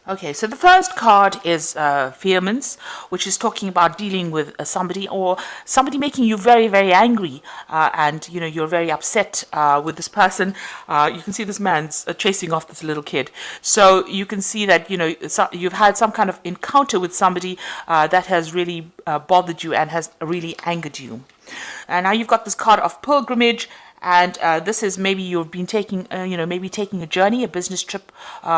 Okay, so the first card is vehemence, which is talking about dealing with somebody or somebody making you very, very angry, and you're very upset with this person. You can see this man's chasing off this little kid, so you can see that you've had some kind of encounter with somebody that has really bothered you and has really angered you. And now you've got this card of pilgrimage. And this is maybe you've been taking, maybe taking a journey, a business trip,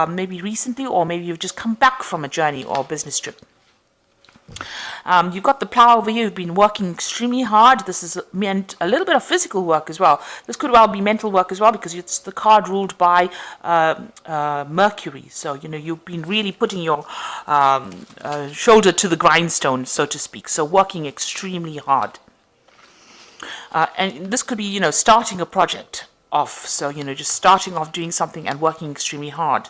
maybe recently, or maybe you've just come back from a journey or a business trip. You've got the plow over here. You've been working extremely hard. This is meant a little bit of physical work as well. This could well be mental work as well, because it's the card ruled by Mercury. So, you've been really putting your shoulder to the grindstone, so to speak. So working extremely hard. And this could be, starting a project off. So, just starting off doing something and working extremely hard.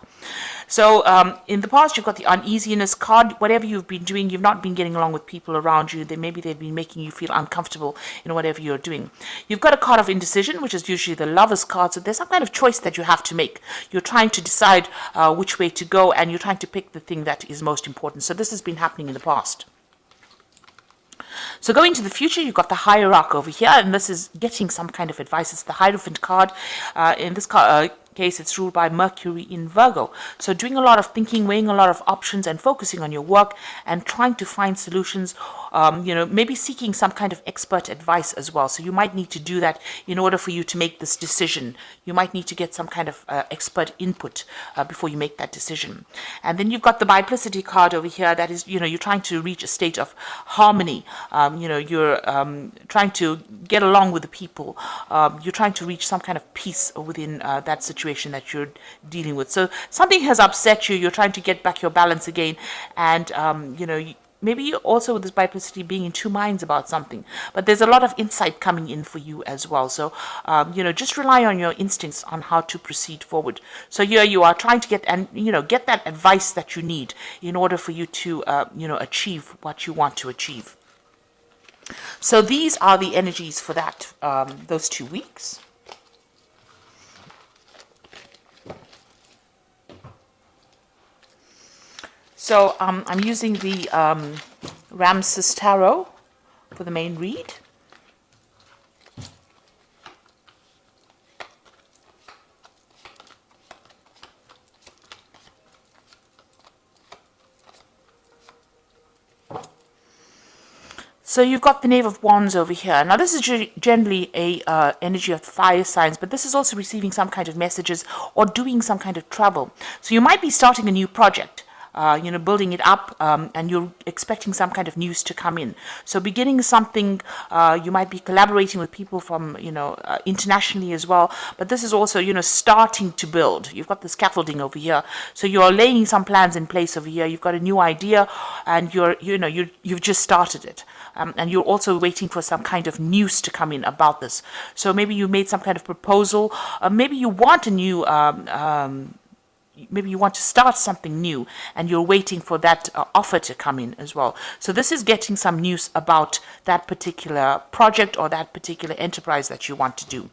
So, in the past, you've got the uneasiness card. Whatever you've been doing, you've not been getting along with people around you. Maybe they've been making you feel uncomfortable in whatever you're doing. You've got a card of indecision, which is usually the lover's card. So there's some kind of choice that you have to make. You're trying to decide which way to go, and you're trying to pick the thing that is most important. So this has been happening in the past. So going to the future, you've got the hierarch over here, and this is getting some kind of advice. It's the Hierophant card. In this case, it's ruled by Mercury in Virgo. So doing a lot of thinking, weighing a lot of options, and focusing on your work and trying to find solutions. Maybe seeking some kind of expert advice as well. So you might need to do that in order for you to make this decision. You might need to get some kind of expert input before you make that decision. And then you've got the biplicity card over here. That is, you're trying to reach a state of harmony. You're trying to get along with the people. You're trying to reach some kind of peace within that situation that you're dealing with. So something has upset you. You're trying to get back your balance again. And, maybe also with this biplicity being in two minds about something, but there's a lot of insight coming in for you as well. So, just rely on your instincts on how to proceed forward. So here you are trying to get that advice that you need in order for you to, achieve what you want to achieve. So these are the energies for that, those 2 weeks. So I'm using the Ramses Tarot for the main read. So you've got the Knave of Wands over here. Now this is generally a energy of fire signs, but this is also receiving some kind of messages or doing some kind of travel. So you might be starting a new project. Building it up, and you're expecting some kind of news to come in. So beginning something, you might be collaborating with people from, internationally as well. But this is also, starting to build. You've got the scaffolding over here. So you're laying some plans in place over here. You've got a new idea, and you've just started it. And you're also waiting for some kind of news to come in about this. So maybe you made some kind of proposal. Maybe you want a new maybe you want to start something new and you're waiting for that offer to come in as well. So this is getting some news about that particular project or that particular enterprise that you want to do.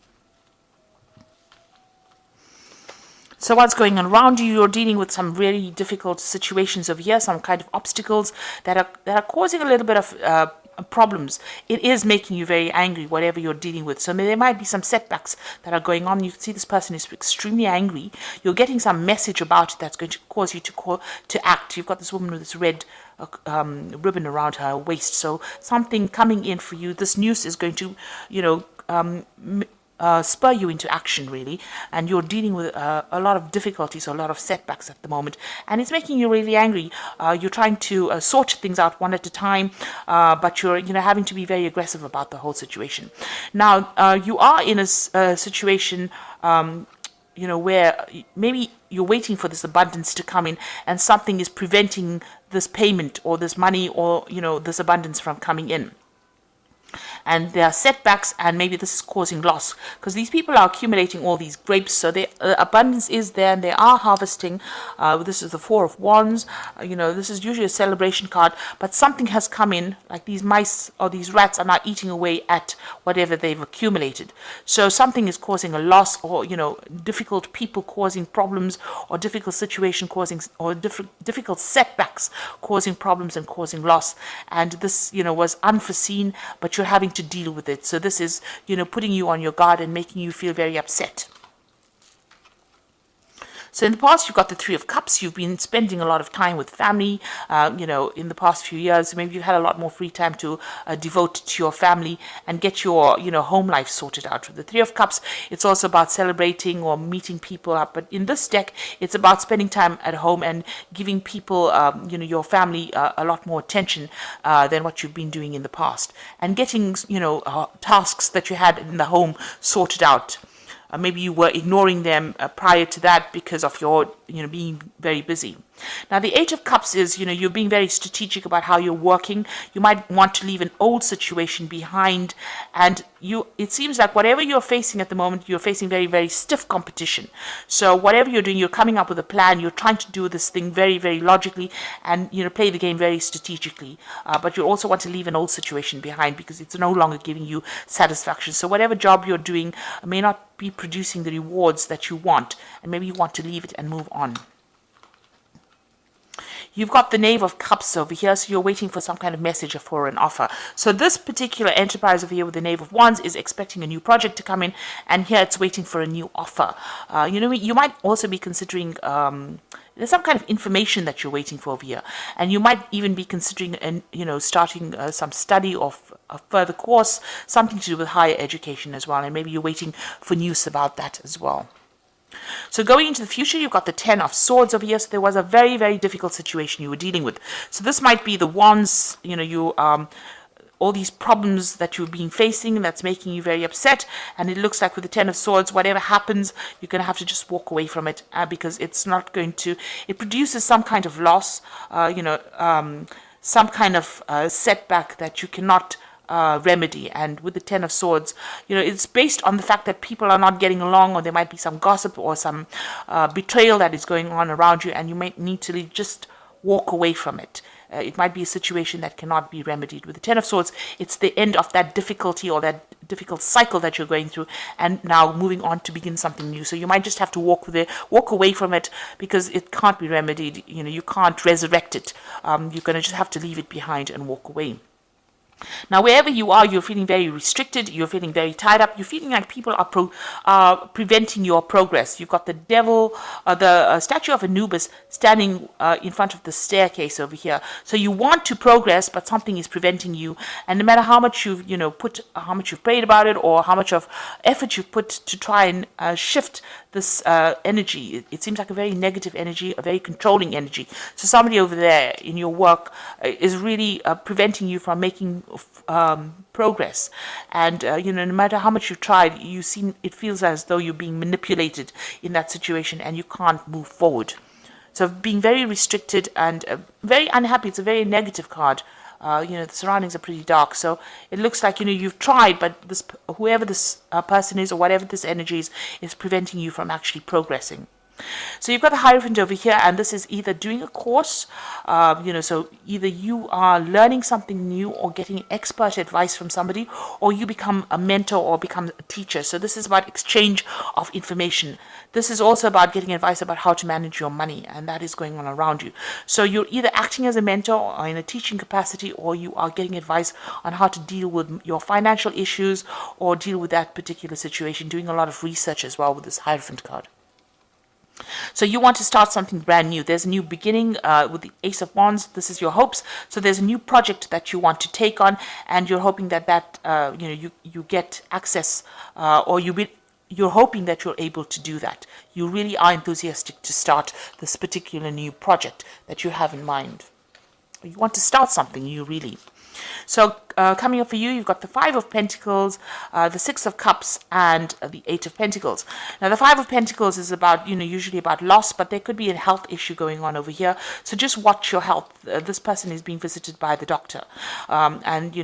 So what's going on around you? You're dealing with some really difficult situations over here, some kind of obstacles that are causing a little bit of problems. It is making you very angry, whatever you're dealing with. So there might be some setbacks that are going on. You can see this person is extremely angry. You're getting some message about it that's going to cause you to act. You've got this woman with this red ribbon around her waist. So something coming in for you. This news is going to, spur you into action, really, and you're dealing with a lot of difficulties, a lot of setbacks at the moment, and it's making you really angry. You're trying to sort things out one at a time, but you're having to be very aggressive about the whole situation. Now you are in a situation where maybe you're waiting for this abundance to come in, and something is preventing this payment or this money or this abundance from coming in. and there are setbacks, and maybe this is causing loss because these people are accumulating all these grapes. So the abundance is there, and they are harvesting. This is the Four of Wands. This is usually a celebration card, but something has come in, like these mice or these rats are now eating away at whatever they've accumulated. So something is causing a loss, or difficult people causing problems, or difficult situation causing, or difficult setbacks causing problems and causing loss. And this was unforeseen, but you're having to deal with it. So this is putting you on your guard and making you feel very upset. So in the past, you've got the Three of Cups. You've been spending a lot of time with family, in the past few years. Maybe you've had a lot more free time to devote to your family and get your, home life sorted out. With the Three of Cups, it's also about celebrating or meeting people up. But in this deck, it's about spending time at home and giving people, your family a lot more attention than what you've been doing in the past. And getting, tasks that you had in the home sorted out. Maybe you were ignoring them prior to that because of your, being very busy. Now, the Eight of Cups is, you're being very strategic about how you're working. You might want to leave an old situation behind, and it seems like whatever you're facing at the moment, you're facing very, very stiff competition. So whatever you're doing, you're coming up with a plan. You're trying to do this thing very, very logically and, play the game very strategically. But you also want to leave an old situation behind because it's no longer giving you satisfaction. So whatever job you're doing may not be producing the rewards that you want, and maybe you want to leave it and move on. You've got the Knave of Cups over here, so you're waiting for some kind of message or for an offer. So this particular enterprise over here with the Knave of Wands is expecting a new project to come in, and here it's waiting for a new offer. You might also be considering there's some kind of information that you're waiting for over here, and you might even be considering, starting some study of a further course, something to do with higher education as well, and maybe you're waiting for news about that as well. So going into the future, you've got the Ten of Swords over here. So there was a very, very difficult situation you were dealing with. So this might be the Wands, all these problems that you've been facing that's making you very upset. And it looks like with the Ten of Swords, whatever happens, you're going to have to just walk away from it because it's not going to, it produces some kind of loss, some kind of setback that you cannot remedy. And with the Ten of Swords, it's based on the fact that people are not getting along, or there might be some gossip or some betrayal that is going on around you, and you might need to just walk away from it. It might be a situation that cannot be remedied. With the Ten of Swords, it's the end of that difficulty or that difficult cycle that you're going through, and now moving on to begin something new. So you might just have to walk away from it because it can't be remedied. You can't resurrect it. You're going to just have to leave it behind and walk away. Now, wherever you are, you're feeling very restricted, you're feeling very tied up, you're feeling like people are preventing your progress. You've got the devil, the statue of Anubis standing in front of the staircase over here. So you want to progress, but something is preventing you. And no matter how much you've, how much you've prayed about it, or how much of effort you've put to try and shift this energy, it seems like a very negative energy, a very controlling energy. So somebody over there in your work is really preventing you from making progress. And no matter how much you've tried, it feels as though you're being manipulated in that situation, and you can't move forward. So being very restricted and very unhappy. It's a very negative card. The surroundings are pretty dark, so it looks like you've tried, but whoever this person is, or whatever this energy is preventing you from actually progressing. So you've got the Hierophant over here, and this is either doing a course, so either you are learning something new or getting expert advice from somebody, or you become a mentor or become a teacher. So this is about exchange of information. This is also about getting advice about how to manage your money, and that is going on around you. So you're either acting as a mentor or in a teaching capacity, or you are getting advice on how to deal with your financial issues or deal with that particular situation, doing a lot of research as well with this Hierophant card. So you want to start something brand new. There's a new beginning with the Ace of Wands. This is your hopes. So there's a new project that you want to take on, and you're hoping that you get access, or you're hoping that you're able to do that. You really are enthusiastic to start this particular new project that you have in mind. You want to start something new, really. So coming up for you, you've got the Five of Pentacles, the Six of Cups, and the Eight of Pentacles. Now, the Five of Pentacles is about, usually about loss, but there could be a health issue going on over here. So just watch your health. This person is being visited by the doctor. And,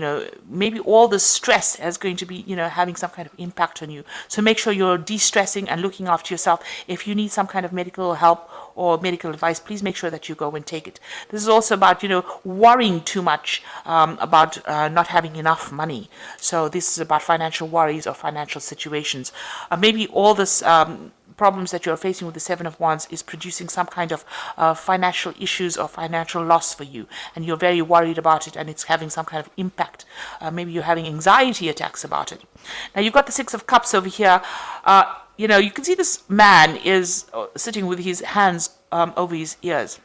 maybe all the stress is going to be, having some kind of impact on you. So make sure you're de-stressing and looking after yourself. If you need some kind of medical help or medical advice, please make sure that you go and take it. This is also about, worrying too much about not having enough money. So this is about financial worries or financial situations. Maybe all this problems that you're facing with the Seven of Wands is producing some kind of financial issues or financial loss for you, and you're very worried about it, and it's having some kind of impact. Maybe you're having anxiety attacks about it. Now, you've got the Six of Cups over here. You can see this man is sitting with his hands over his ears.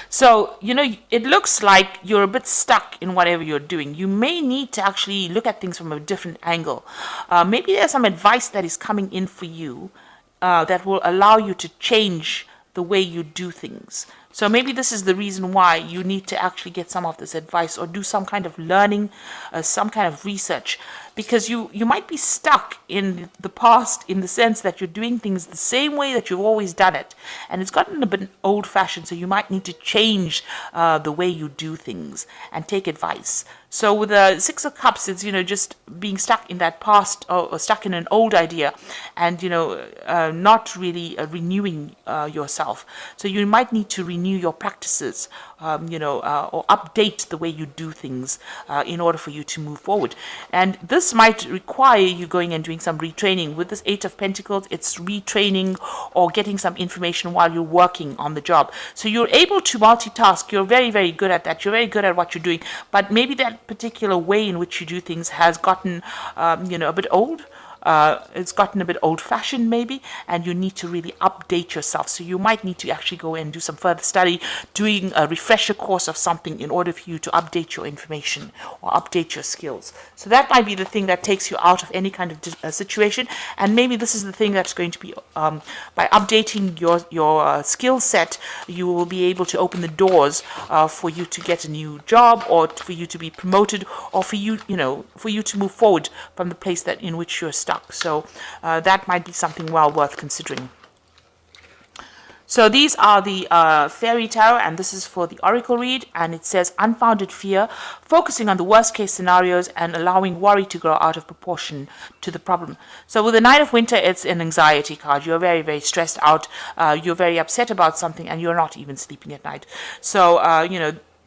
So, it looks like you're a bit stuck in whatever you're doing. You may need to actually look at things from a different angle. Maybe there's some advice that is coming in for you that will allow you to change the way you do things. So maybe this is the reason why you need to actually get some of this advice or do some kind of learning, some kind of research, because you might be stuck in the past in the sense that you're doing things the same way that you've always done it, and it's gotten a bit old-fashioned, so you might need to change the way you do things and take advice. So with the Six of Cups, it's, just being stuck in that past or stuck in an old idea and, not really renewing yourself. So you might need to renew your practices, or update the way you do things in order for you to move forward. And this might require you going and doing some retraining. With this Eight of Pentacles, it's retraining or getting some information while you're working on the job. So you're able to multitask. You're very, very good at that. You're very good at what you're doing. But maybe that particular way in which you do things has gotten, a bit old. It's gotten a bit old-fashioned maybe, and you need to really update yourself. So you might need to actually go and do some further study, doing a refresher course of something in order for you to update your information or update your skills. So that might be the thing that takes you out of any kind of situation, and maybe this is the thing that's going to be, by updating your skill set, you will be able to open the doors for you to get a new job, or for you to be promoted, or for you, for you to move forward from the place that in which you're stuck. So that might be something well worth considering. So these are the Fairy Tarot, and this is for the Oracle read, and it says unfounded fear, focusing on the worst case scenarios and allowing worry to grow out of proportion to the problem. So with the Nine of Winter, it's an anxiety card. You're very, very stressed out. You're very upset about something, and you're not even sleeping at night. So,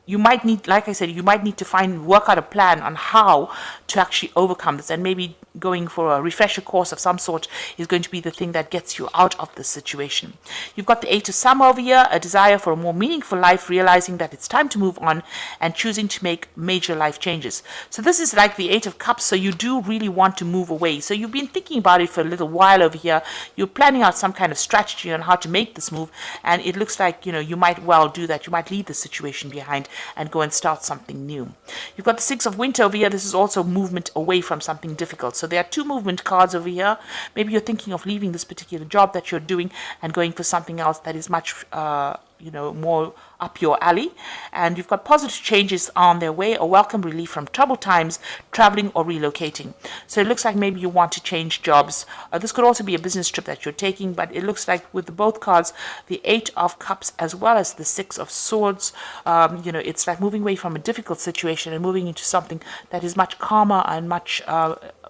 you might need, like I said, you might need to work out a plan on how to actually overcome this, and maybe going for a refresher course of some sort is going to be the thing that gets you out of this situation. You've got the Eight of Summer over here, a desire for a more meaningful life, realizing that it's time to move on and choosing to make major life changes. So this is like the Eight of Cups, so you do really want to move away. So you've been thinking about it for a little while over here. You're planning out some kind of strategy on how to make this move, and it looks like, you might well do that. You might leave the situation behind and go and start something new. You've got the Six of Winter over here. This is also movement away from something difficult. So there are two movement cards over here. Maybe you're thinking of leaving this particular job that you're doing and going for something else that is much more up your alley. And you've got positive changes on their way, a welcome relief from troubled times, traveling or relocating. So it looks like maybe you want to change jobs. This could also be a business trip that you're taking, but it looks like with both cards, the Eight of Cups as well as the Six of Swords, it's like moving away from a difficult situation and moving into something that is much calmer and much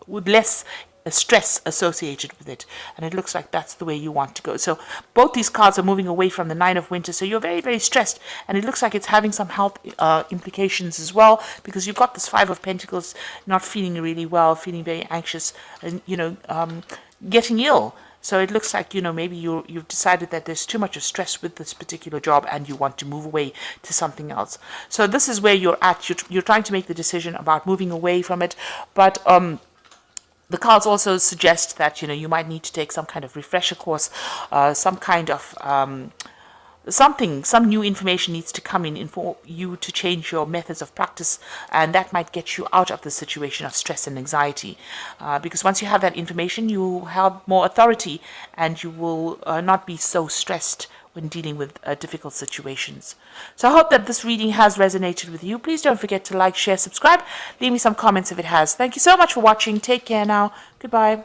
with less stress associated with it, and it looks like that's the way you want to go. So both these cards are moving away from the Nine of Winter, so you're very, very stressed, and it looks like it's having some health implications as well, because you've got this Five of Pentacles, not feeling really well, feeling very anxious, and getting ill. So it looks like, maybe you've decided that there's too much of stress with this particular job and you want to move away to something else. So this is where you're at. You're trying to make the decision about moving away from it, but the cards also suggest that, you might need to take some kind of refresher course, some kind of some new information needs to come in for you to change your methods of practice, and that might get you out of the situation of stress and anxiety. Because once you have that information, you have more authority, and you will not be so stressed when dealing with difficult situations. So I hope that this reading has resonated with you. Please don't forget to like, share, subscribe. Leave me some comments if it has. Thank you so much for watching. Take care now. Goodbye.